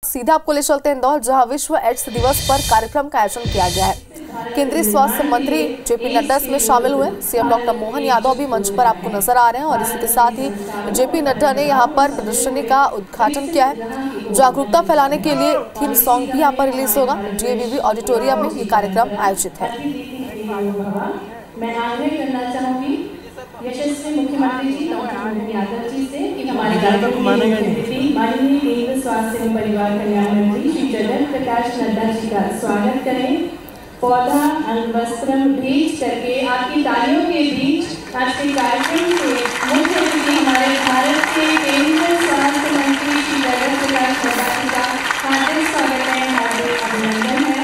सीधा आपको ले चलते हैं इंदौर, जहां विश्व एड्स दिवस पर कार्यक्रम का आयोजन किया गया है। केंद्रीय स्वास्थ्य मंत्री जेपी नड्डा इसमें शामिल हुए। सीएम डॉक्टर मोहन यादव भी मंच पर आपको नजर आ रहे हैं और इसी के साथ ही जेपी नड्डा ने यहां पर प्रदर्शनी का उद्घाटन किया है। जागरूकता फैलाने के लिए थीम सॉन्ग भी यहां पर रिलीज होगा। डीएवीवी ऑडिटोरियम में ये कार्यक्रम आयोजित है। मैं आग्रह करना चाहूंगी यशस्वी मुख्यमंत्री जी डॉक्टर मोहन यादव जी से कि हमारे कार्यक्रम माननीय केंद्र स्वास्थ्य एवं परिवार कल्याण मंत्री श्री जगत प्रकाश नड्डा जी का स्वागत करें। पौधा वस्त्रम भेज करके आपकी तालियों के बीच आज के कार्यक्रम के मुख्य अतिथि हमारे भारत के केंद्रीय स्वास्थ्य मंत्री श्री जगत प्रकाश नड्डा जी का हार्दिक स्वागत है, हार्दिक अभिनंदन है।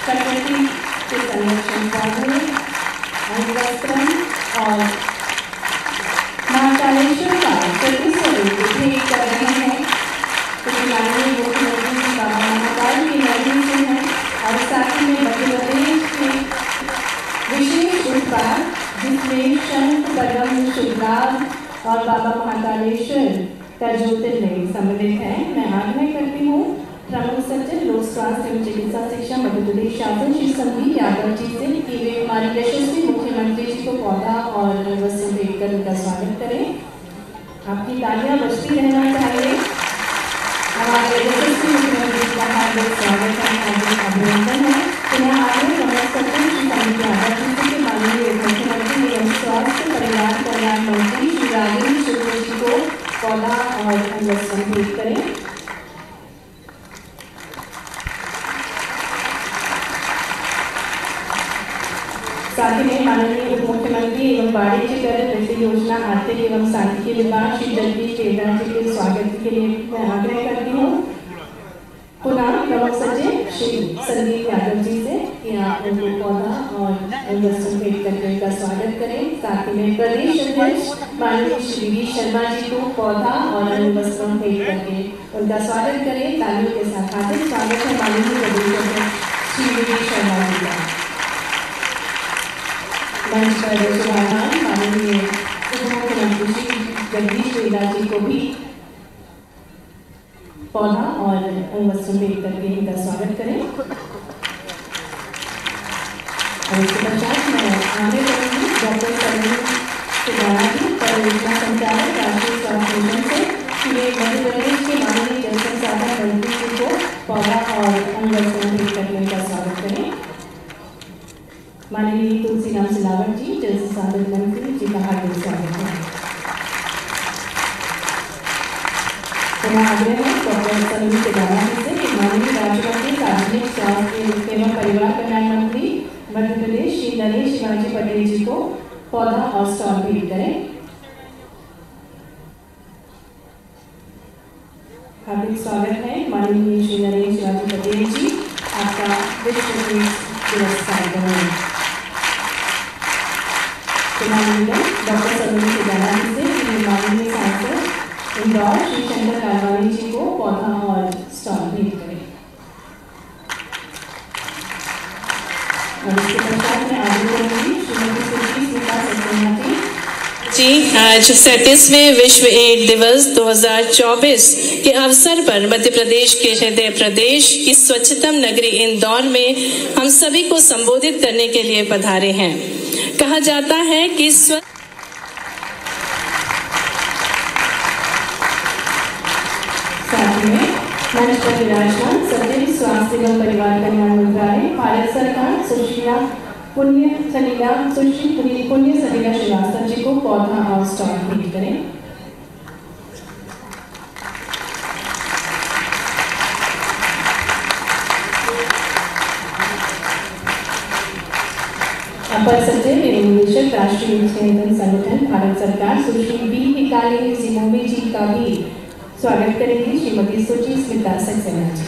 प्रकृति के संरक्षण पौधे वस्त्रम और महाकालेश्वर का प्रतिस्वरूप भेंट कर रहे हैं। माननीय मुख्यमंत्री जी बाबा महाकाल की नगरी से हैं और साथ ही में मध्य प्रदेश के विशेष उत्पाद जिसमें शंख पद्म शुभलाभ और बाबा महाकालेश्वर का ज्योतिर्लिंग सम्मिलित है। मैं आग्रह करती हूँ प्रमुख सचिव लोक स्वास्थ्य एवं चिकित्सा शिक्षा मध्य प्रदेश शासन श्री संदीप यादव जी से कि वे हमारे यशस्वी मुख्यमंत्री जी को पौधा और वस्त्र भेंटकर उनका स्वागत करें। आपकी तालियां बजती रहना चाहिए। हमारे यशस्वी मुख्यमंत्री जी का हार्दिक स्वागत है, हार्दिक अभिनंदन है। तो यहाँ आगे प्रमुख सचिव श्री संदीप यादव जी से माननीय मुख्यमंत्री एवं स्वास्थ्य परिवार कल्याण मंत्री श्री राजेंद्र शुक्ल जी को पौधा और वस्त्र भेंट करें। साथ ही में माननीय उप मुख्यमंत्री एवं वाणिज्यकरण वित्त योजना आर्थिक एवं सांख्यिकी विभाग श्री जगदीश देवड़ा जी के स्वागत के लिए मैं आग्रह करती हूँ। पुनः प्रमुख सचिव श्री संदीप यादव जी से कि आप उनको पौधा और वस्त्र भेंट करके उनका स्वागत करें। साथ ही में प्रदेश अध्यक्ष माननीय श्री वी शर्मा जी को पौधा और वस्त्र भेंट करके उनका स्वागत करें। तालियों के साथ हार्दिक स्वागत है माननीय प्रदेश अध्यक्ष श्री वी शर्मा जी का। मंच पर शुभारंभ माननीय उप मुख्यमंत्री श्री जगदीश देवड़ा जी को भी पौधा और वस्त्र भेंट करके इनका स्वागत करें। और इसके पश्चात मैं आगे करूँगी डॉक्टर सलीम सिद्धारा जी परियोजना संचालक राष्ट्रीय स्वास्थ्य मिशन से कि वे मध्य प्रदेश के माननीय जल संसाधन मंत्री जी को पौधा और वस्त्र भेंट करके इनका स्वागत करें। माननीय तुलसीराम सिलावट जी जल संसाधन मंत्री जी का हार्दिक स्वागत है। आग्रह है डॉक्टर सलीम सिद्धारा जी से कि माननीय राज्यमंत्री सार्वजनिक स्वास्थ्य एवं परिवार कल्याण मंत्री मध्य प्रदेश श्री नरेश शिवाजी पटेल जी को पौधा और स्टॉल भेंट करें। हार्दिक स्वागत है माननीय श्री नरेश शिवाजी पटेल जी, आपका विश्व दिवस कार्यक्रम है। डॉक्टर सलीम सिद्धारा जी से माननीय सांसद इंदौर श्री शंकर लालवानी जी को पौधा और स्टॉल भेंट करें। और इसके पश्चात मैं आगे करूंगी श्रीमती सुश्री स्मिता सक्सेना जी। आज 37वें विश्व एड्स दिवस 2024 के अवसर पर मध्य प्रदेश के हृदय प्रदेश की स्वच्छतम नगरी इंदौर में हम सभी को संबोधित करने के लिए पधारे हैं। कहा जाता है कि मंच पर विराजमान सचिव स्वास्थ्य एवं परिवार कल्याण मंत्रालय भारत सरकार सुश्री पुण्य सलीला श्रीवास्तव जी को पौधा और स्टॉल भेंट करें। अपर सचिव एवं निदेशक राष्ट्रीय नियंत्रण संगठन भारत सरकार सुश्री बी हिकाली जिमोवी जी का भी स्वागत करेंगी श्रीमती सुची स्मिता सक्सेना जी।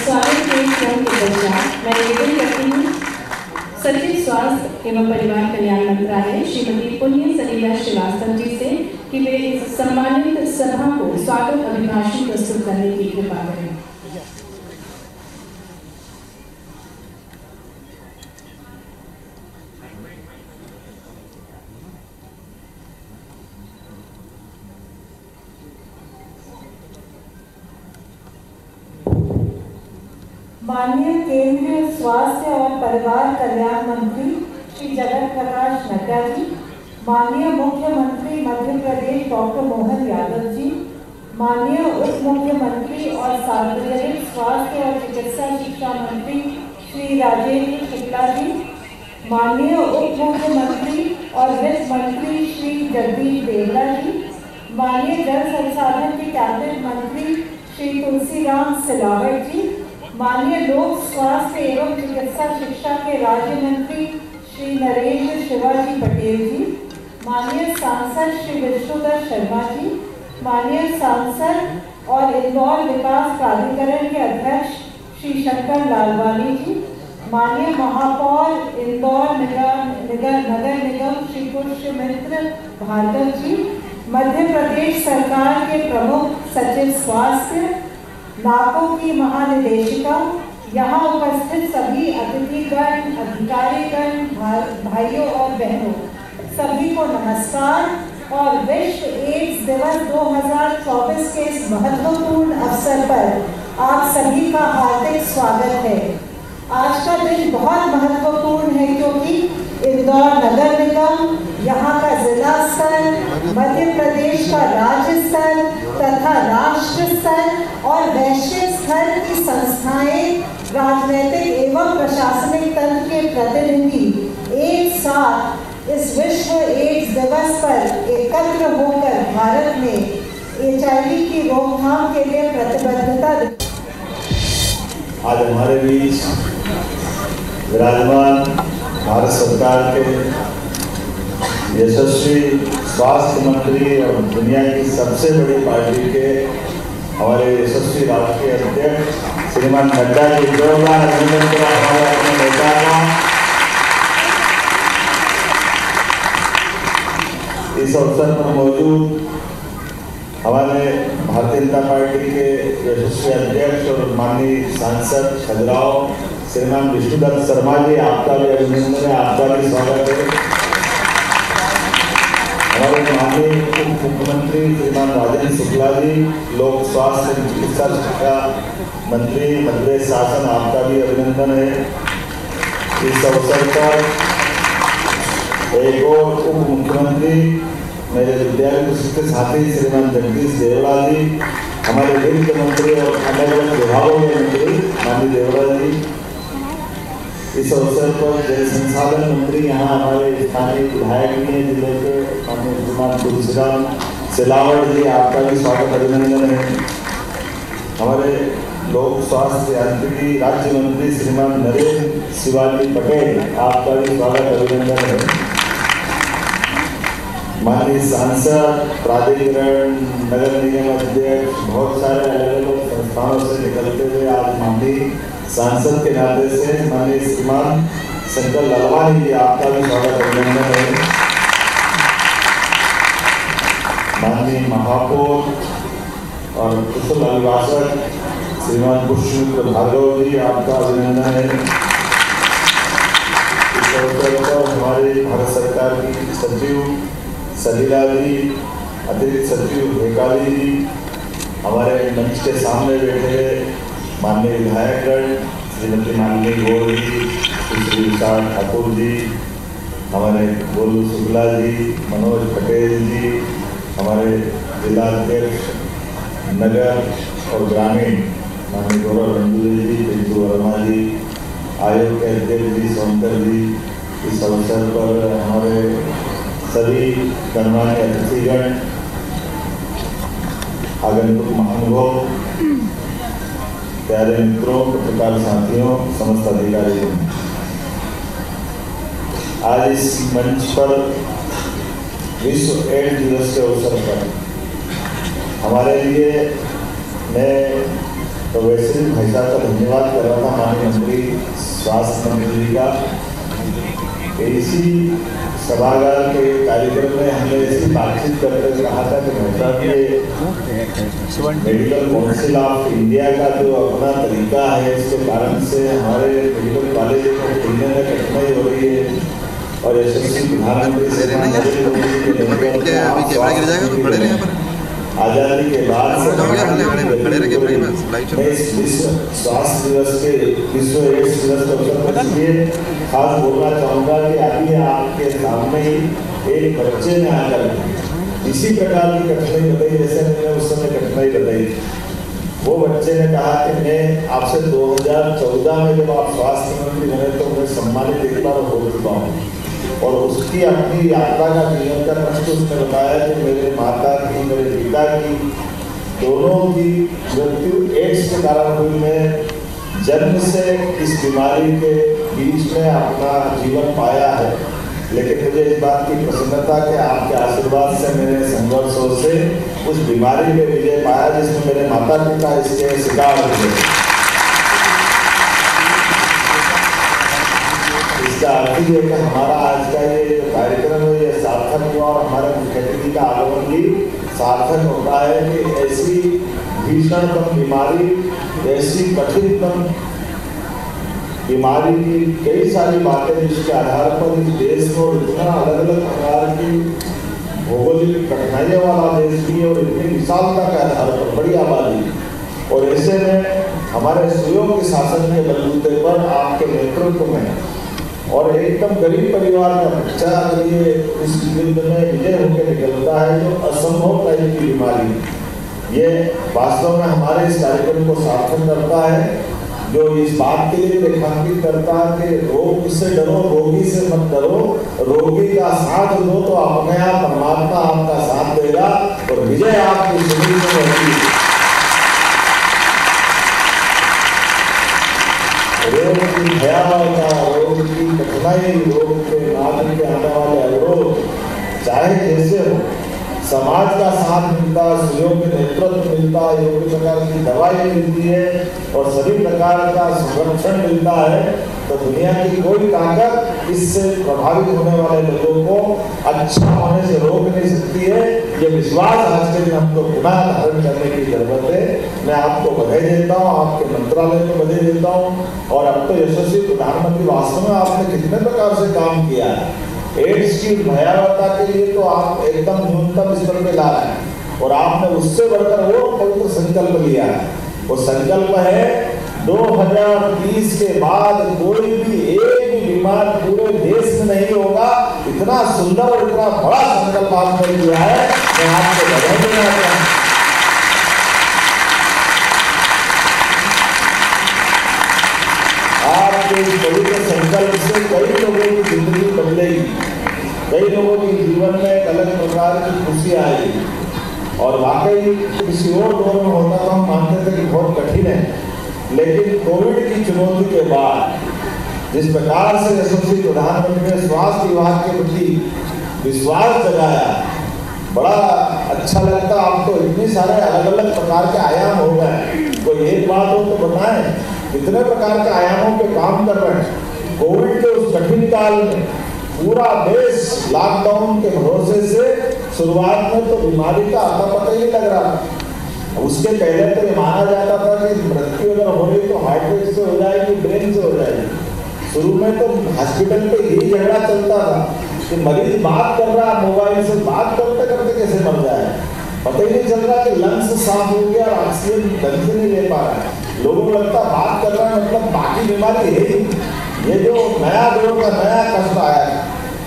स्वागत के क्रम के पश्चात मैं निवेदन करती हूँ सचिव स्वास्थ्य एवं परिवार कल्याण मंत्रालय श्रीमती पुण्य सलीला श्रीवास्तव जी से कि वे इस सम्मानित सभा को स्वागत अभिभाषण प्रस्तुत करने की कृपा करें। माननीय केंद्रीय स्वास्थ्य और परिवार कल्याण मंत्री श्री जगत प्रकाश नड्डा जी, माननीय मुख्यमंत्री मध्य प्रदेश डॉक्टर मोहन यादव जी, माननीय उप मुख्यमंत्री और सार्वजनिक स्वास्थ्य और चिकित्सा शिक्षा मंत्री श्री राजेंद्र शुक्ला जी, माननीय उप मुख्यमंत्री और वित्त मंत्री श्री जगदीश देवड़ा जी, माननीय जल संसाधन के कैबिनेट मंत्री श्री तुलसीराम सिलावट जी, माननीय लोक स्वास्थ्य एवं चिकित्सा शिक्षा के राज्य मंत्री श्री नरेंद्र शिवाजी पटेल जी, माननीय सांसद श्री विष्णुदत्त शर्मा जी, माननीय सांसद और इंदौर विकास प्राधिकरण के अध्यक्ष श्री शंकर लालवानी जी, माननीय महापौर इंदौर नगर निगम श्री पुष्यमित्र भार्गव जी, मध्य प्रदेश सरकार के प्रमुख सचिव स्वास्थ्य, नाको की महानिदेशिका, यहाँ उपस्थित सभी अतिथिगण, अधिकारीगण, भाइयों और बहनों, सभी को नमस्कार और विश्व एड्स दिवस 2024 के इस महत्वपूर्ण अवसर पर आप सभी का हार्दिक स्वागत है। आज का दिन बहुत महत्वपूर्ण है क्योंकि इंदौर नगर निगम, यहाँ का जिला स्तर, मध्य प्रदेश का राज्य स्तर तथा राष्ट्र स्तर और वैश्विक स्तर की संस्थाएं, राजनीतिक एवं प्रशासनिक तंत्र के प्रतिनिधि एक साथ इस विश्व एड्स दिवस पर एकत्र होकर भारत में HIV की रोकथाम के लिए प्रतिबद्धता। आज हमारे बीच विराजमान भारत सरकार के यशस्वी स्वास्थ्य मंत्री और दुनिया की सबसे बड़ी पार्टी के हमारे यशस्वी राष्ट्रीय अध्यक्ष श्रीमान नड्डा जी, जोरदार अभिनंदन करा हमारे अपने नेता का। इस अवसर पर मौजूद हमारे भारतीय जनता पार्टी के यशस्वी अध्यक्ष और माननीय सांसद खजुराहो श्रीमान विष्णुदत्त शर्मा जी, आपका भी अभिनंदन है, आपका भी स्वागत है। हमारे माननीय उप मुख्यमंत्री श्रीमान राजेंद्र शुक्ला जी, लोक स्वास्थ्य चिकित्सा शिक्षा मंत्री मध्य प्रदेश शासन, आपका भी अभिनंदन है। इस अवसर पर एक और उप मुख्यमंत्री मेरे विद्यालय के साथी श्रीमान जगदीश देवड़ा जी, हमारे वित्त मंत्री और अलग अलग विभागों के मंत्री माननीय देवड़ा जी। इस अवसर पर जल संसाधन मंत्री यहाँ हमारे स्थानीय विधायक भी हैं जिले के माननीय श्रीमान तुलसीराम सिलावट जी, आपका भी स्वागत अभिनंदन है। हमारे लोक स्वास्थ्य यांत्रिकी राज्य मंत्री श्रीमान नरेंद्र शिवाजी पटेल, आपका भी स्वागत अभिनंदन है। माननीय सांसद, प्राधिकरण, नगर निगम अध्यक्ष, बहुत सारे अलग अलग संस्थानों से निकलते हुए आज माननीय सांसद के नाते से माननीय श्रीमान शंकर लालवानी जी, आपका भी स्वागत अभिनंदन है। माननीय महापौर और कुशल अभिभाषक श्रीमान पुष्यमित्र भार्गव जी, आपका अभिनंदन है। इस अवसर पर हमारे भारत सरकार की सचिव सलीला जी, अतिरिक्त सचिव भेकाली जी, हमारे मंच के सामने बैठे माननीय विधायकगण श्रीमती माननीय गौर जी, श्री विशाल ठाकुर जी, हमारे गोलू शुक्ला जी, मनोज पटेल जी, हमारे जिला अध्यक्ष नगर और ग्रामीण माननीय गौरव रंजूरी जी, पिंटू वर्मा जी, आयोग के अध्यक्ष जी सोनकर जी। इस अवसर पर हमारे सभी गणमान्य अतिथिगण, आगंतुक महानुभाव, प्यारे मित्रों, पत्रकार साथियों, समस्त अधिकारियों, आज इस मंच पर विश्व एड्स दिवस के अवसर पर हमारे लिए मैं तो वैसे भी भाई साहब का धन्यवाद कर रहा था माननीय मंत्री स्वास्थ्य मंत्री जी का। इसी सभागार के कार्यक्रम में हमने इसकी बातचीत करते कहा था कि मेडिकल काउंसिल ऑफ इंडिया का जो अपना तरीका है, इसके कारण से हमारे मेडिकल कॉलेज को खुलने में कठिनाई हो रही है और यशस्वी प्रधानमंत्री आजादी के बाद से स्वास्थ्य दिवस के विश्व एड्स दिवस के अवसर पर इसलिए खास बोलना चाहूँगा कि अभी आपके सामने ही एक बच्चे ने आकर इसी प्रकार की कठिनाई बताई जैसे मैंने उस समय कठिनाई बताई। वो बच्चे ने कहा कि मैं आपसे 2014 में जब आप स्वास्थ्य मंत्री बने तो मैं सम्मानित एक बार हो चुका हूँ, और उसकी अपनी यात्रा का जीवन का प्रश्न उसने बताया कि मेरे माता की मेरे पिता की दोनों की मृत्यु एड्स के कारण हुई। मैं जन्म से इस बीमारी के बीच में अपना जीवन पाया है, लेकिन मुझे इस बात की प्रसन्नता कि आपके आशीर्वाद से मेरे संघर्षों से उस बीमारी में विजय पाया जिसमें मेरे माता पिता इसके शिकार हुए। इसका अर्थ ये कि हमारा आज का ये कार्यक्रम है ये सार्थक हुआ, और हमारे मुख्यमंत्री का आगमन भी सार्थक होता है कि ऐसी भीषणतम बीमारी, ऐसी कठिनतम बीमारी की कई सारी बातें जिसके आधार पर इस देश को इतना अलग अलग प्रकार की भौगोलिक कठिनाइयों वाला देश भी और इतनी विशालता के आधार पर बड़ी आबादी, और ऐसे में हमारे सुयोग्य शासन के बलबूते पर आपके नेतृत्व में और एकदम गरीब परिवार का बच्चा अगर ये इस युद्ध में विजय होकर निकलता है जो असंभव टाइप की बीमारी, ये वास्तव में हमारे इस कार्यक्रम को सार्थक करता है, जो इस बात के लिए रेखांकित करता है कि रोग से डरो, रोगी से मत डरो, रोगी का साथ दो तो अपने आप परमात्मा आपका साथ देगा और विजय आपकी सुनिश्चित होगी। रोग की भयावहता, रोग की कठिनाई, रोग के माध्यम के आने वाले अवरोध चाहे जैसे हो, समाज का साथ मिलता, सहयोग नेतृत्व मिलता, योग्य प्रकार की दवाई मिलती है और सभी प्रकार का संरक्षण मिलता है, तो दुनिया की कोई ताकत इससे प्रभावित होने वाले लोगों को अच्छा होने से रोक नहीं सकती है। ये विश्वास आज के दिन हमको पुनः धारण करने की जरूरत है। मैं आपको बधाई देता हूँ, आपके मंत्रालय को बधाई देता हूँ, और अब तो यशस्वी प्रधानमंत्री वास्तव में आपने कितने प्रकार से काम किया है। एड्स की भयावहता के लिए तो आप एकदम न्यूनतम स्तर पे ला रहे हैं, और आपने उससे बढ़कर वो पवित्र संकल्प लिया है। वो संकल्प है 2030 के बाद कोई भी एक भी बीमार पूरे देश में नहीं होगा। इतना सुंदर और इतना बड़ा संकल्प आपने लिया है, मैं आपको बधाई देना चाहता हूं। आपके पवित्र संकल्प से कई लोगों की जिंदगी बदलेगी, कई लोगों के जीवन में एक अलग प्रकार की खुशी आएगी, और वाकई किसी और दौर में होता तो हम मानते थे कि बहुत कठिन है, लेकिन कोविड की चुनौती के बाद जिस प्रकार से यशस्वी प्रधानमंत्री ने स्वास्थ्य विभाग के प्रति विश्वास जगाया, बड़ा अच्छा लगता। अब तो इतने सारे अलग अलग प्रकार के आयाम हो गए, कोई एक बात हो तो बताएं, कितने प्रकार के आयामों पे काम कर रहे हैं। कोविड के उस कठिन काल में पूरा देश लॉकडाउन के भरोसे से शुरुआत में तो बीमारी का आता पता ही नहीं लग रहा। उसके पहले तो ये माना जाता था कि मृत्यु अगर हो रही तो हार्ट अटैक से हो जाएगी, ब्रेन से हो जाएगी। शुरू में तो हॉस्पिटल पे यही झगड़ा चलता था कि मरीज बात कर रहा मोबाइल से, बात करते करते कैसे मर जाए, पता ही नहीं चल रहा कि लंग्स साफ हो गया और ऑक्सीजन ढंग से नहीं ले पा रहा है। लोगों को लगता बात कर रहा है मतलब बाकी बीमारी है ही। ये जो नया दौर का नया कष्ट आया है,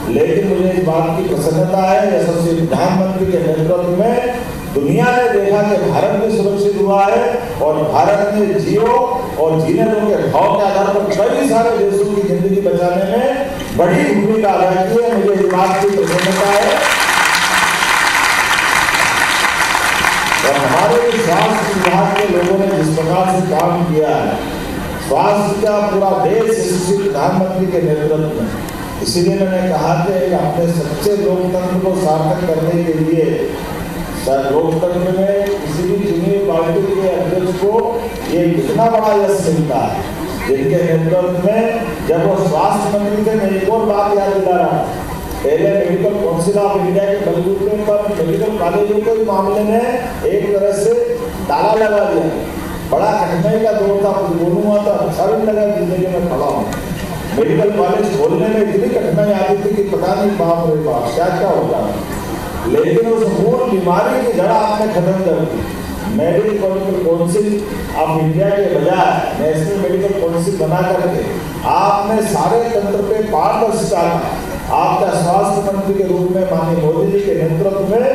लेकिन मुझे इस बात की प्रसन्नता है यशस्वी प्रधानमंत्री के नेतृत्व में दुनिया ने देखा कि भारत भी सुरक्षित हुआ है, और भारत ने जियो और जीने दो के भाव के आधार पर कई सारे देशों की जिंदगी बचाने में बड़ी भूमिका अदा की है। मुझे इस बात की प्रसन्नता है, और हमारे स्वास्थ्य विभाग के लोगों ने जिस प्रकार से काम किया है, स्वास्थ्य का पूरा देश यशस्वी प्रधानमंत्री के नेतृत्व में, इसीलिए मैंने कहा कि अपने सच्चे लोकतंत्र को सार्थक करने के लिए लोकतंत्र में किसी भी चुनी पार्टी के अध्यक्ष को ये कितना बड़ा यश मिलता है, जिनके नेतृत्व में जब वो स्वास्थ्य मंत्री थे। मैं एक और बात याद दिला रहा, पहले मेडिकल काउंसिल ऑफ इंडिया के बलबूते पर मेडिकल कॉलेजों के मामले में एक तरह से ताला लगा दिया। बड़ा कठिनाई का दौर था, बोलूँगा तो अच्छा भी लगा जिंदगी में खड़ा हूँ। मेडिकल कॉलेज खोलने में इतनी कठिनाई आती थी कि पता नहीं बाप रे बाप क्या क्या होता है। लेकिन उस मूल बीमारी की जड़ आपने खत्म कर दी। मेडिकल काउंसिल ऑफ इंडिया के बजाय नेशनल मेडिकल काउंसिल बना करके आपने सारे तंत्र पे पारदर्शिता, आपका स्वास्थ्य मंत्री के रूप में माननीय मोदी जी के नेतृत्व में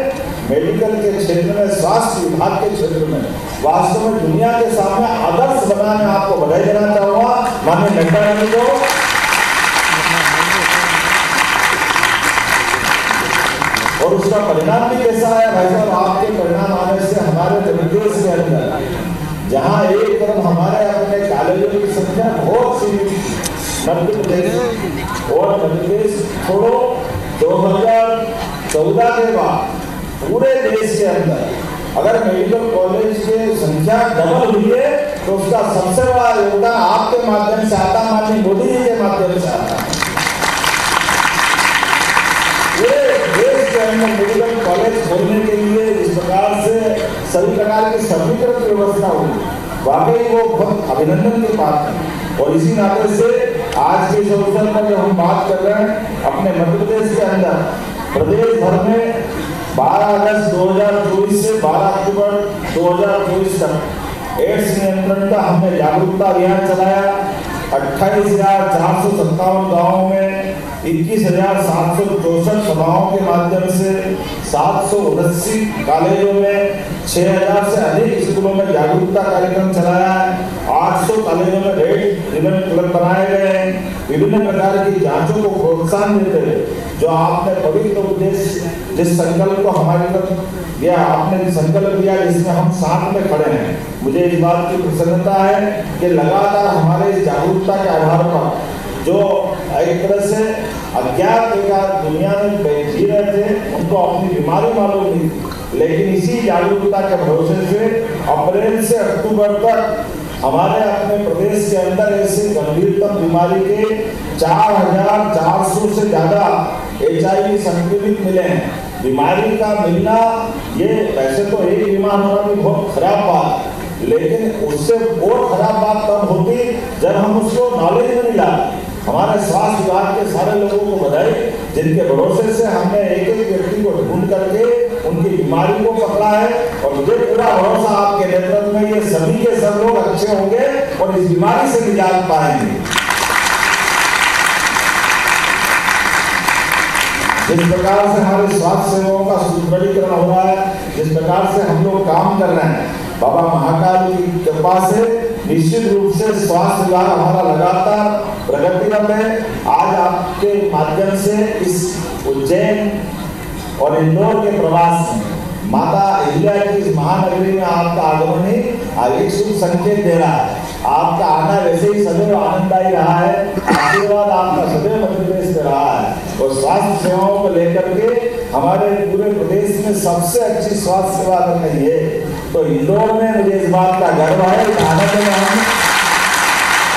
मेडिकल के क्षेत्र में, स्वास्थ्य विभाग के क्षेत्र में वास्तव में दुनिया के सामने आदर्श बनाने आपको बधाई देना चाहूंगा माननीय नड्डा जी को। और उसका परिणाम भी कैसा है भाई साहब? आपके परिणाम आने से हमारे प्रदेश के अंदर जहां एक तरफ हमारे अपने कॉलेजों की संख्या बहुत सीमित, मध्य प्रदेश और मध्य प्रदेश छोड़ो 2014 के बाद पूरे देश के अंदर अगर मेडिकल कॉलेज की संख्या डबल हुई है तो उसका सबसे बड़ा योगदान आपके माध्यम से आता, माननीय मोदी जी के माध्यम से आता है। मेडिकल कॉलेज खोलने के लिए इस प्रकार से सभी प्रकार की समीकृत व्यवस्था हुई, वाकई वो बहुत अभिनंदन की बात है। और इसी नाते से आज के इस अवसर पर जब हम बात कर रहे हैं अपने मध्य प्रदेश के अंदर प्रदेश भर में 12 अगस्त 2024 से 12 अक्टूबर 2024 तक एड्स नियंत्रण का हमने जागरूकता अभियान चलाया। 28,457 गाँवों में 21,764 सभाओं के माध्यम से 779 कॉलेजों में 6,000 से अधिक स्कूलों में जागरूकता कार्यक्रम चलाया है। 800 कॉलेजों में रेड रिबन क्लब बनाए गए हैं। विभिन्न प्रकार की जांचों को प्रोत्साहन देते हुए जो आपने पवित्र उद्देश्य जिस संकल्प को हमारी तरफ दिया, आपने संकल्प दिया जिसमें हम साथ में खड़े हैं, मुझे इस बात की प्रसन्नता है कि लगातार हमारे इस जागरूकता के आधार पर जो एक तरह से अज्ञात दुनिया में जी रहे थे उनको अपनी बीमारी मालूम नहीं थी, लेकिन इसी जागरूकता के भरोसे से अप्रैल से अक्टूबर तक हमारे अपने प्रदेश के अंदर ऐसे गंभीरतम बीमारी के 4,400 से ज्यादा HIV संक्रमित मिले हैं। बीमारी का मिलना ये वैसे तो एक बीमार होना भी बहुत खराब बात, लेकिन उससे बहुत खराब बात तब होती जब हम उसको नॉलेज में नहीं लाते। हमारे स्वास्थ्य विभाग के सारे लोगों को बधाई जिनके भरोसे से हमने एक एक व्यक्ति को ढूंढ करके उनकी बीमारी को पकड़ा है। और मुझे पूरा भरोसा आपके नेतृत्व में ये सभी के सब लोग अच्छे होंगे और इस बीमारी से निजात पाएंगे। जिस प्रकार से हमारे स्वास्थ्य सेवाओं का सुदृढ़ीकरण हो रहा है, जिस प्रकार से हम लोग काम कर रहे हैं, बाबा महाकाल की कृपा से निश्चित रूप से स्वास्थ्य विभाग हमारा लगातार प्रगतिरत है। आज आपके माध्यम से इस उज्जैन और इंदौर के प्रवास में माता अहिल्या की इस महानगरी में आपका आगमन ही एक शुभ संकेत दे रहा है। आपका आना वैसे ही सदैव आनंददायी रहा है, आशीर्वाद आपका सदैव मध्य प्रदेश में रहा है। और स्वास्थ्य सेवाओं को लेकर के हमारे पूरे प्रदेश में सबसे अच्छी स्वास्थ्य सेवा अगर नहीं है तो इंदौर में मुझे इस बात का गर्व है। आनंद में हम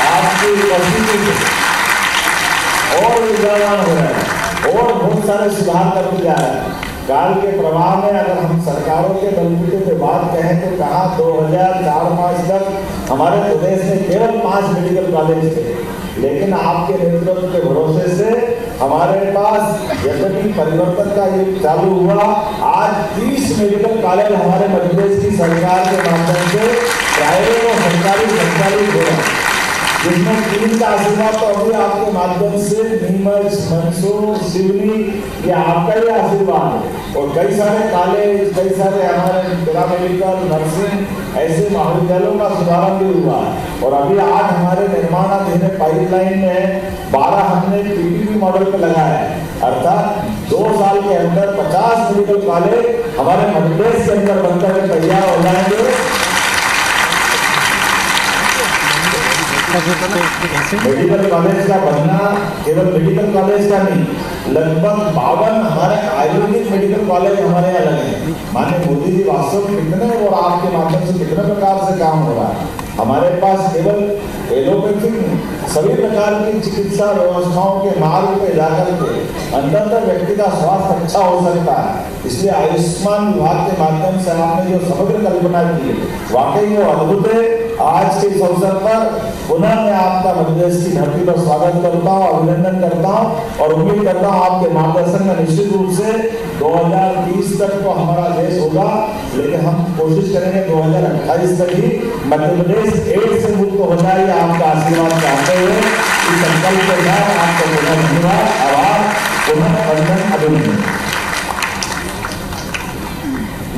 आपकी उपस्थिति और विद्यावान हो रहे हैं और बहुत सारे सुधार करते जा रहे हैं। काल के प्रवाह में अगर हम सरकारों के बलबूते पे बात कहें तो कहा 2004-5 तक हमारे प्रदेश में केवल 5 मेडिकल कॉलेज थे, लेकिन आपके नेतृत्व के भरोसे से हमारे पास यद्यपि परिवर्तन का युग चालू हुआ, आज 30 मेडिकल कॉलेज हमारे मध्य प्रदेश की सरकार के माध्यम से प्राइवेट और सरकारी संचालित हो रहे हैं, जिसमें 3 का आशीर्वाद तो अभी आपके माध्यम से नीमच, मंदसौर, सिवनी, ये आपका ही आशीर्वाद है। और कई सारे कॉलेज, कई सारे हमारे पैरामेडिकल, नर्सिंग ऐसे महाविद्यालयों का शुभारंभ भी हुआ है। और अभी 8 हमारे निर्माणाधीन पाइपलाइन में 12 हमने PPP मॉडल पे लगाया है, अर्थात 2 साल के अंदर 50 मेडिकल कॉलेज हमारे मध्य प्रदेश के अंदर बनकर के तैयार हो जाएंगे। मेडिकल कॉलेज का बनना केवल मेडिकल कॉलेज का नहीं, लगभग 52 हमारे आयुर्वेदिक मेडिकल कॉलेज हमारे यहाँ लगे हैं। माननीय मोदी जी वास्तव में कितने और आपके माध्यम से कितने प्रकार से काम हो रहा है। हमारे पास केवल एलोपैथिक सभी प्रकार की चिकित्सा व्यवस्थाओं के मार्ग पे जाकर के अंदर व्यक्ति का स्वास्थ्य अच्छा हो सकता है। इसलिए आयुष्मान विभाग के माध्यम से आपने जो समग्र कल्पना की है वाकई वो अद्भुत है। आज के इस अवसर पर पुनः मैं आपका मध्य प्रदेश की धरती पर स्वागत करता हूँ, अभिनंदन करता हूँ और उम्मीद करता हूँ आपके मार्गदर्शन में निश्चित रूप से 2030 2030 तक तो हमारा देश होगा, लेकिन हम कोशिश करेंगे 2028 तक ही मध्य प्रदेश एड्स से मुक्त हो जाए। आपका आशीर्वाद चाहते हुए इस संकल्प के साथ आपको बहुत धन्यवाद, आभार, पुनः वंदन, अभिनंदन।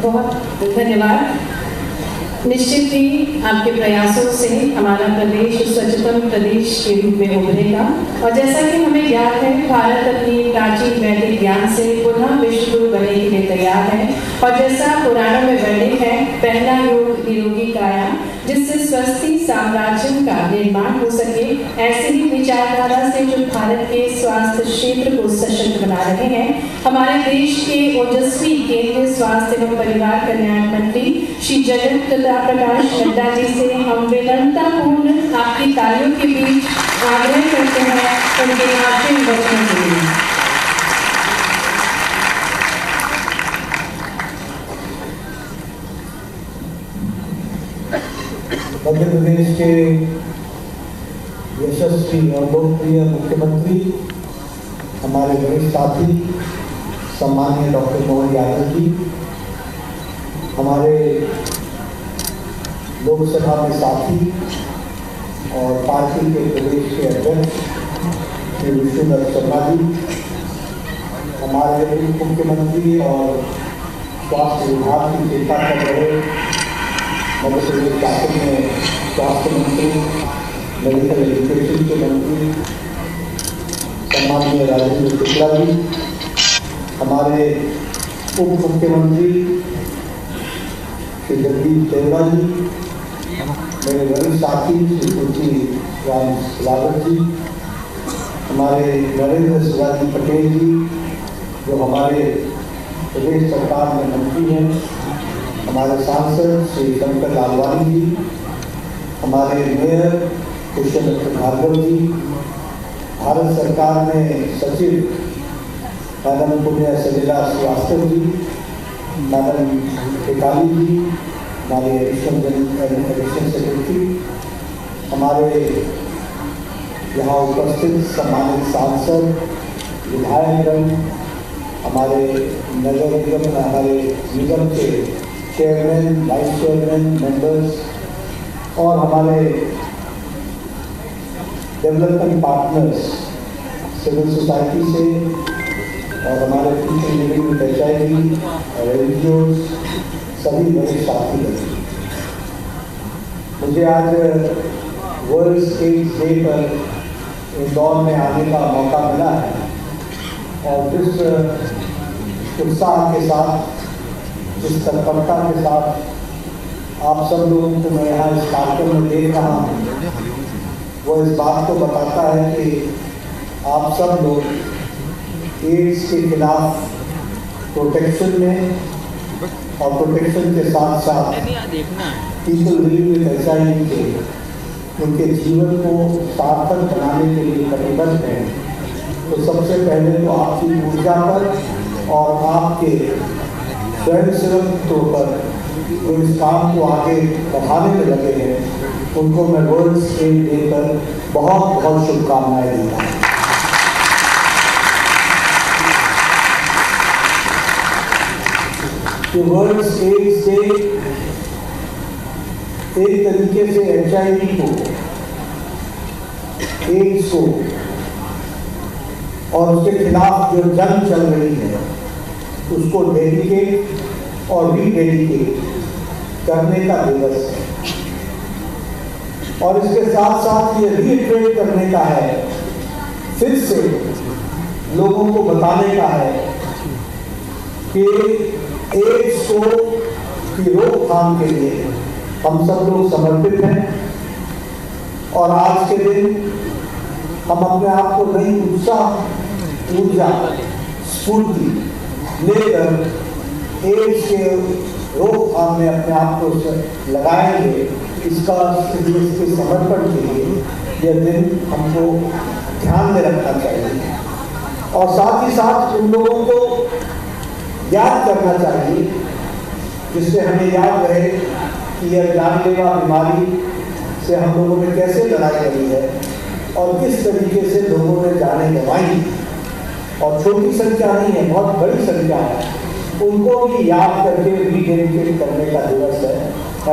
बहुत धन्यवाद। निश्चित ही आपके प्रयासों से हमारा प्रदेश स्वच्छतम प्रदेश के रूप में उभरेगा और जैसा कि हमें ज्ञात है, भारत अपनी प्राचीन वैदिक ज्ञान से पुनः विश्व गुरु बनने के लिए तैयार है। और जैसा पुराणों में वर्णित है, पहला योग निरोगी काया, जिससे स्वस्थी साम्राज्य का निर्माण हो सके, ऐसे ही विचारधारा से जो भारत के स्वास्थ्य क्षेत्र को सशक्त बना रहे हैं, हमारे देश के ओजस्वी केंद्रीय स्वास्थ्य एवं परिवार कल्याण मंत्री श्री जगत प्रकाश नड्डा जी से हम विनम्रतापूर्ण आपकी तालियों के बीच आग्रह करते हैं उनके आखिरी वचनों के लिए। मध्य प्रदेश के यशस्वी और लोकप्रिय मुख्यमंत्री हमारे वरिष्ठ साथी सम्माननीय डॉक्टर मोहन यादव जी, हमारे लोकसभा में साथी और पार्टी के प्रदेश के अध्यक्ष श्री विष्णुदत्त शर्मा जी, हमारे उप मुख्यमंत्री और स्वास्थ्य विभाग की चिंता कर रहे मध्य प्रदेश शासन में स्वास्थ्य मंत्री, मेडिकल एजुकेशन के मंत्री सम्माननीय राजेंद्र शुक्ला जी, हमारे उप मुख्यमंत्री श्री जगदीश देवड़ा जी, मेरे वरिष्ठ साथी श्री तुलसी राम सिलावट जी, हमारे नरेंद्र शिवाजी पटेल जी जो हमारे प्रदेश सरकार में मंत्री हैं, हमारे सांसद श्री शंकर लालवानी जी, हमारे मेयर पुष्पदत्त भार्गव जी, भारत सरकार में सचिव मैडम पुण्य सलीला श्रीवास्तव जी, मैडम टिकाली जी, हमारे एडिशनल सेक्रेटरी, हमारे यहाँ उपस्थित सम्मानित सांसद, विधायकगण, हमारे नगर निगम, हमारे निगम के चेयरमैन, वाइस चेयरमैन, मेंबर्स और हमारे डेवलपमेंट पार्टनर्स सिविल सोसाइटी से और हमारे पीछे लिविंग पंचायती और एनजीओ, सभी बड़े साथी हैं। मुझे आज वर्ल्ड एड्स डे पर इंदौर में आने का मौका मिला है और जिस उत्साह के साथ, जिस तत्परता के साथ आप सब लोगों को मैं यहाँ इस कार्यक्रम में देख रहा हूँ, वो इस बात को बताता है कि आप सब लोग एड्स के खिलाफ प्रोटेक्शन में और प्रोटेक्शन के साथ साथ पीपल लिविंग विद HIV के उनके जीवन को सार्थक बनाने के लिए प्रतिबद्ध हैं। तो सबसे पहले तो आपकी ऊर्जा पर और आपके स्वयंसेवकत्व पर जो इस काम को आगे बढ़ाने में लगे हैं, उनको मैं वर्ल्ड एड्स डे पर बहुत बहुत शुभकामनाएं देता हूँ। वर्ल्ड एड्स डे एक तरीके से HIV को, एड्स को और उसके खिलाफ जो जंग चल रही है उसको डेडिकेट और रीडेडिकेट करने का दिवस है। और इसके साथ साथ ये रीट्रेट करने का है, फिर से लोगों को बताने का है कि एड्स को की रोकथाम के लिए हम सब लोग समर्पित हैं और आज के दिन हम अपने आप को नई उत्साह, ऊर्जा, स्फूर्ति लेकर एड्स के रोकथाम में अपने आप को लगाएंगे। इसके समर्पण के लिए यह दिन हमको ध्यान में रखना चाहिए और साथ ही साथ उन लोगों को याद करना चाहिए जिससे हमें याद रहे कि यह जानलेवा बीमारी से हम लोगों ने कैसे लड़ाई करी है और किस तरीके से लोगों ने जानें गंवाई। और छोटी संख्या नहीं है, बहुत बड़ी संख्या है उनको भी याद करके रीडेडिकेट करने का दिवस है,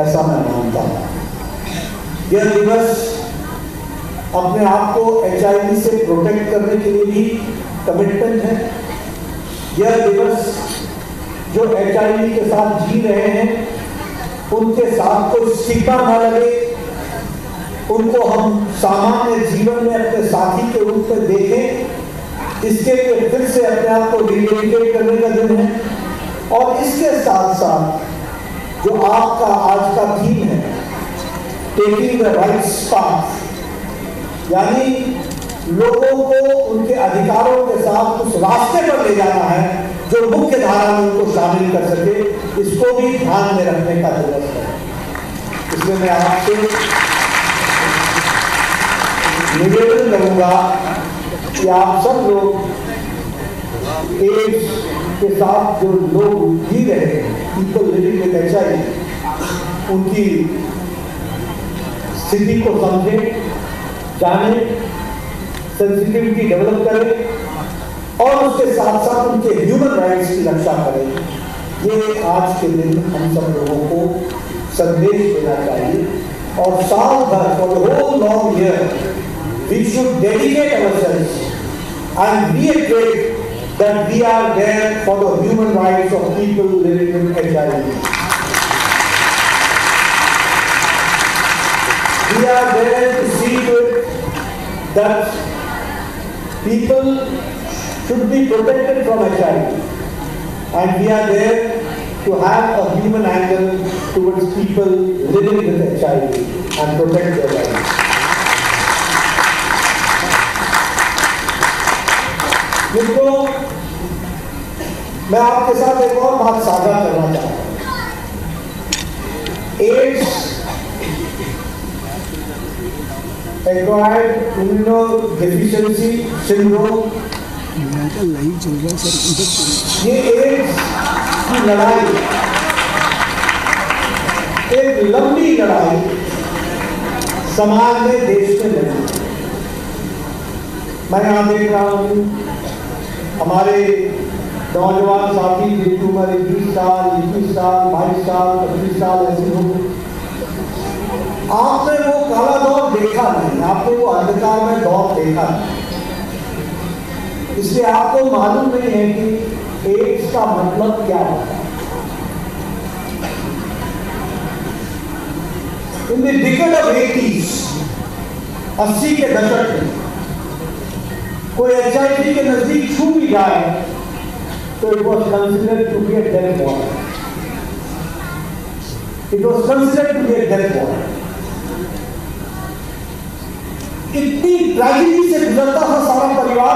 ऐसा मैं मानता हूँ। यह दिवस अपने आप को HIV से प्रोटेक्ट करने के लिए भी कमिटमेंट है। यह दिवस जो HIV के साथ जी रहे हैं उनके साथ कोई स्टिग्मा न लगे, उनको हम सामान्य जीवन में अपने साथी के रूप में देखें, इसके लिए फिर से अपने आप को रीडेडिकेट करने का दिन है। और इसके साथ साथ जो आपका आज का थीम है, टेकिंग द राइट पाथ, यानी लोगों को उनके अधिकारों के साथ उस रास्ते पर ले जाना है जो मुख्य धारा में उनको शामिल कर सके, इसको भी ध्यान में रखने का दिवस है। इसलिए मैं आपसे निवेदन करूंगा कि आप सब लोग एड्स के साथ जो लोग जी रहे हैं, पीपल लिविंग विद HIV, उनकी स्थिति को समझें, जाने, सेंसिटिविटी डेवलप करें और उसके साथ साथ उनके ह्यूमन राइट्स की रक्षा करें। ये आज के दिन हम सब लोगों को संदेश देना चाहिए। और साल भर for the whole long year we should dedicate ourselves and reiterate that we are there for the human rights of people living with HIV. We are there to see to it that people should be protected from HIV, and we are there to have a human angle towards people living with HIV and protect their rights. जिसको मैं आपके साथ एक और बात साझा करना चाहता हूं। एड्स, एक्वायर्ड इम्यूनोडेफिशिएंसी सिंड्रोम, ये एड्स की लड़ाई एक लंबी लड़ाई समाज में, देश में लड़ी। मैं यहां देख रहा हूं हमारे नौजवान साथी जिनकी उम्र 20 साल, 21 साल, 22 साल, 25 साल ऐसे लोग, आपने वो काला दौर देखा नहीं, आपने वो अंधकार में दौर देखा नहीं, इसलिए आपको मालूम नहीं है कि एड्स का मतलब क्या होता है। In the decade of 80s, 80 के दशक में कोई HIV के नजदीक छू भी जाए तो it was considered to be a death warrant. It was considered to be a death warrant. इतनी ट्रेजेडी से गुजरता था सारा परिवार,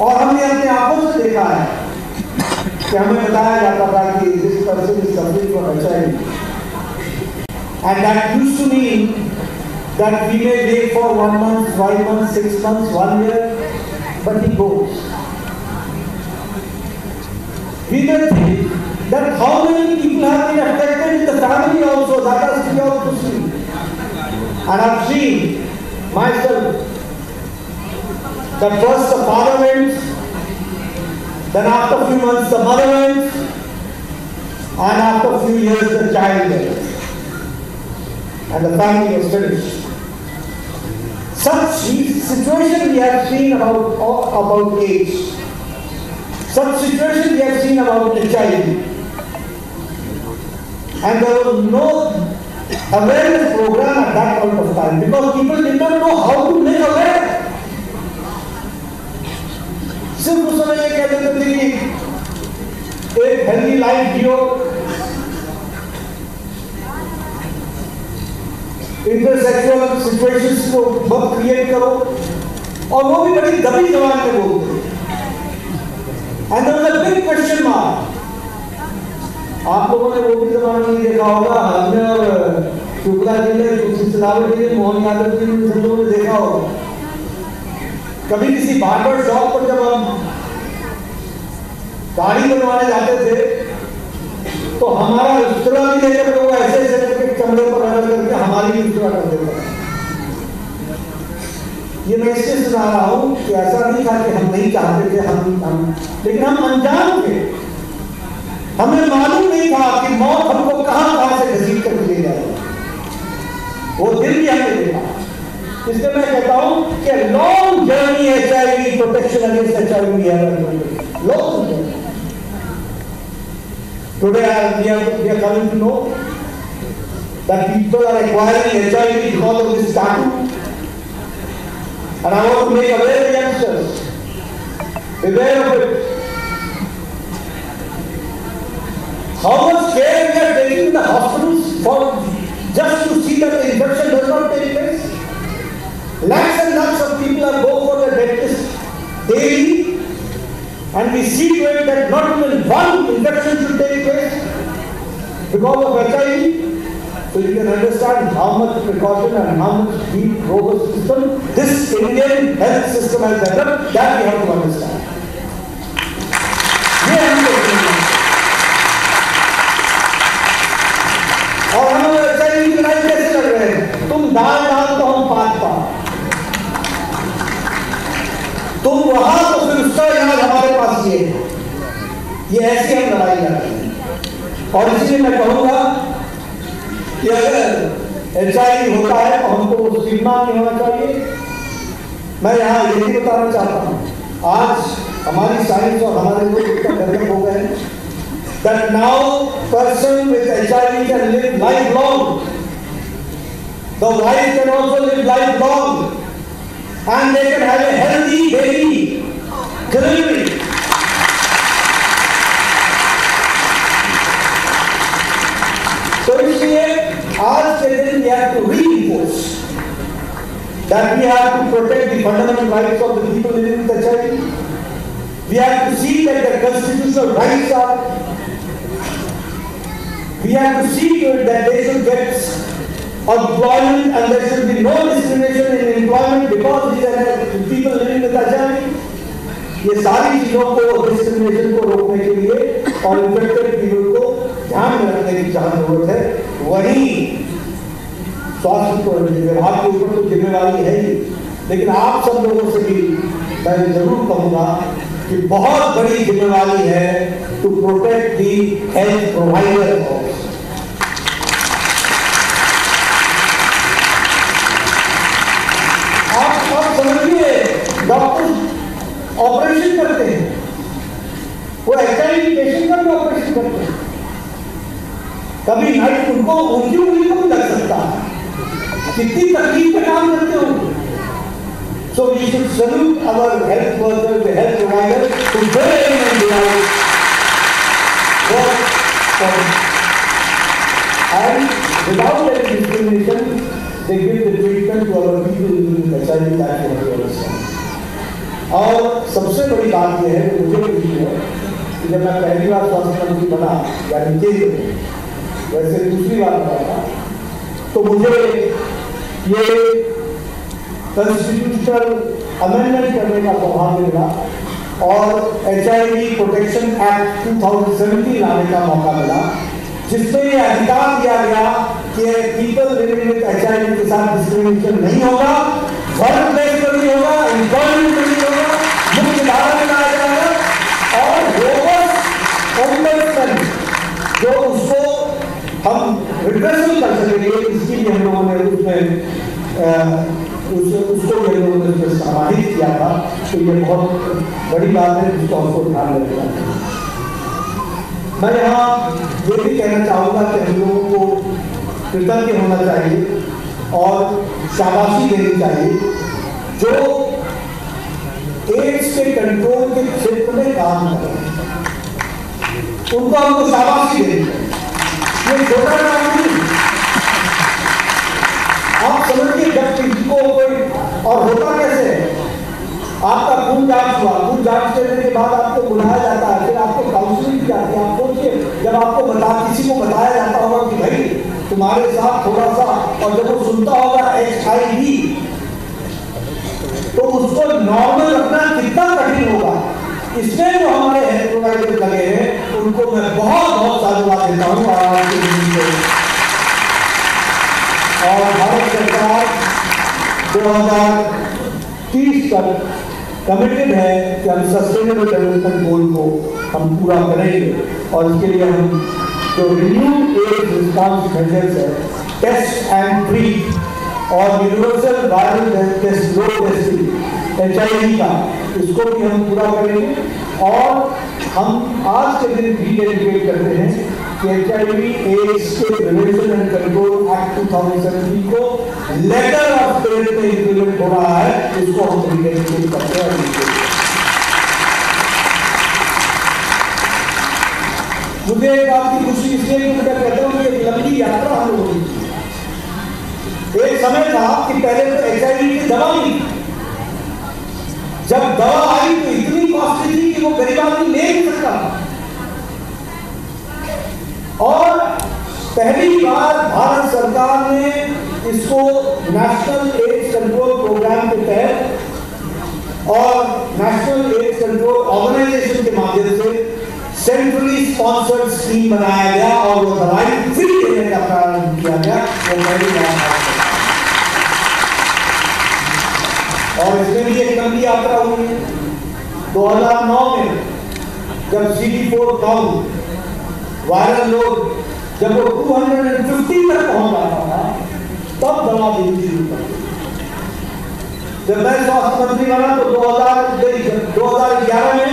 और हमने अपने आंखों से देखा है कि हमें बताया जाता था कि this person is suffering from HIV, and that used to mean that we may wait for 1 month, 5 months, 6 months, 1 year, but he goes. We may think that how many people have been affected in the family also, that has to be also seen. And I've seen myself that first the father went, then after a few months the mother went, and after a few years the child went. And the family was finished. Such situation we have seen about AIDS. Such situation we have seen about HIV. And there was no awareness program at that point of time because people did not know how to make aware. सिर्फ उस समय ये कहते थे कि एक healthy life जियो, इंटरसेक्सुअल situations को मत क्रिएट करो, और वो भी बड़ी दबी जबान में बोलते। And there was a big question mark. आप लोगों ने वो भी जमाना नहीं देखा होगा, हमने और शुक्ला जी ने, सिलसिलावत जी ने, मोहन यादव जी ने, सब लोगों ने देखा होगा। कभी किसी बार्बर शॉप पर जब हम दाढ़ी बनवाने जाते थे तो हमारा रिश्तेदार भी लेकर लोग ऐसे ऐसे करके कमरे पर रगड़ करके हमारी रिश्तेदार कर देते ये मैं इसलिए सुना रहा हूं कि ऐसा नहीं था कि हम नहीं चाहते थे, लेकिन हम अनजान थे, हमें मालूम नहीं था कि मौत हमको कहां से घसीट कर ले जाएगी। वो दिन भी हमें देखा। इसलिए मैं कहता हूं कि long journey HIV protection against HIV long journey. Today we are coming to know that people are acquiring HIV because of this tattoo. And I want to make aware the youngsters, beware of it. How much care we are taking in the hospitals for just to see that the infection does not take place? Lakhs and lakhs of people are going for the dentist daily, and we see to it that not even one infection should take place because of HIV. So you can understand how much precaution and how much deep, robust system this Indian health system has developed. That we have to understand. ये हम और हम HIV की लड़ाई कैसे लड़ रहे हैं? तुम दाल तो हम पात। तुम वहां तो फिर उसका इलाज हमारे पास ये ऐसी हम लड़ाई लड़ रहे हैं। और इसलिए मैं कहूंगा कि अगर HIV होता है तो हमको वो स्टिग्मा नहीं होना चाहिए। मैं यहाँ यही बताना चाहता हूँ, आज हमारी साइंस और हमारे लोग इतना डेवलप हो गए हैं that now person with HIV can live lifelong. The wife can also live lifelong, and they can have a healthy baby delivery. So इसलिए आज के दिन we have to reinforce that we have to protect the fundamental rights of the people living with HIV. We have to see that their constitutional rights are. We have to see to it that they should get employment and there should be no discrimination in employment because these are people living with HIV. ये सारी चीजों को discrimination को रोकने के लिए और infected people को ध्यान में रखने की जरूरत है। वही स्वास्थ्य विभाग के ऊपर तो जिम्मेवारी है ही, लेकिन आप सब लोगों से भी मैं जरूर कहूंगा कि बहुत बड़ी जिम्मेवारी है to protect the health provider. आप समझिए, डॉक्टर ऑपरेशन करते हैं, वो HIV पेशेंट का भी ऑपरेशन करते हैं, कभी नाइट उनको उनकी उंगली को भी लग सकता है, कितनी तकलीफ पे काम करते होंगे। So we should salute our health workers, the health providers, who day in and day out work for us. And without any discrimination, they give the treatment to our people living with HIV that we have to understand. और सबसे बड़ी बात यह है, मुझे खुशी है कि जब मैं पहली बार स्वास्थ्य मंत्री बना, यानी केंद्र में, वैसे दूसरी बार बना, तो मुझे ये कॉन्स्टिट्यूशनल अमेंडमेंट करने का सौभाग्य मिला और HIV प्रोटेक्शन एक्ट 2017 लाने का मौका मिला, जिसमें ये अधिकार दिया गया कि पीपल लिविंग विद HIV के साथ डिस्क्रिमिनेशन नहीं होगा, वर्क प्लेस पर नहीं होगा, एम्प्लॉयमेंट पर नहीं होगा, मुख्य धारा में लाया जाएगा और रोबस्ट ओम्बुड्समैन जो उसको हम रिप्रेजेंट कर सकेंगे, इसके लिए हम लोगों ने उसमें उसको भी हम लोगों ने समाहित किया था। तो ये बहुत बड़ी बात है जिसको हमको ध्यान में रखना चाहिए। मैं यहाँ ये भी कहना चाहूँगा कि हम लोगों को कृतज्ञ होना चाहिए और शाबाशी देनी चाहिए जो एड्स के कंट्रोल के क्षेत्र में काम कर रहे हैं, उनको हमको शाबाशी देनी चाहिए। ये छोटा काम नहीं, आप समझिए जब किसी को कोई और होता कैसे है, आपका खून जांच हुआ, खून जांच करने के बाद आपको बुलाया जाता है, फिर आपको काउंसलिंग की जाती है। आप सोचिए जब आपको किसी को बताया जाता होगा कि भाई तुम्हारे साथ थोड़ा सा, और जब वो सुनता होगा HIV, तो उसको नॉर्मल रखना कितना कठिन होगा। इसमें जो हमारे हेल्थ प्रोवाइडर लगे हैं उनको मैं बहुत बहुत साधुवाद देता हूँ। और भारत सरकार कमिटेड है कि हम सस्टेनेबल डेवलपमेंट गोल को हम पूरा करेंगे और इसके लिए हम जो रिन्यूड एड्स रिस्पांस मेजर्स है, टेस्ट एंड ट्रीट और यूनिवर्सल वायरल टेस्ट लो टेस्टिंग HIV का, इसको भी हम पूरा करेंगे। और हम आज के दिन भी डेडिकेट करते हैं कि HIV/AIDS के प्रिवेंशन एंड कंट्रोल एक्ट 2017 को लेटर ऑफ स्टेट में इंप्लीमेंट हो रहा है, इसको हम डेडिकेट करते हैं। मुझे एक बात की खुशी इसलिए कि मैं कहता हूँ कि एक लंबी यात्रा हम लोगों की। एक समय था कि पहले तो HIV की दवा नहीं थी। जब दवा आई तो इतनी कॉस्टली थी कि वो गरीब आदमी ले नहीं सकता। और पहली बार भारत सरकार ने इसको नेशनल एड्स कंट्रोल प्रोग्राम के तहत और नेशनल एड्स कंट्रोल ऑर्गेनाइजेशन के माध्यम से सेंट्रली स्पॉन्सर्ड स्कीम बनाया गया और वो दवाई फ्री देने का प्रारंभ किया गया। वो पहली बार और इसमें भी एक लंबी यात्रा हुई है। 2009 में जब CD4 काउंट वायरल लोड जब वो 250 तक पहुंच जाता था, तब दवा देनी शुरू कर। जब मैं स्वास्थ्य मंत्री बना तो 2011 में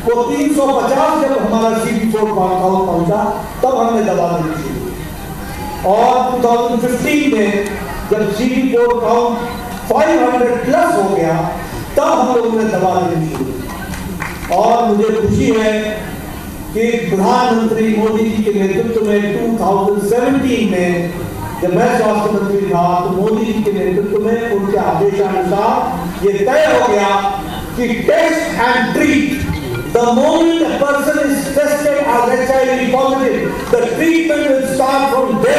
वो 350 जब हमारा CD4 काउंट पहुंचा, तब हमने दवा देनी शुरू। और 2015 में जब CD4 काउंट 500 प्लस हो गया, तब हम लोगों ने दवा देनी शुरू। और मुझे खुशी है कि प्रधानमंत्री मोदी जी के नेतृत्व में 2017 में जब मैं स्वास्थ्य मंत्री था तो मोदी जी के नेतृत्व में उनके आदेशानुसार ये तय हो गया कि test and treat, the moment a person is tested as HIV positive, the treatment will start from there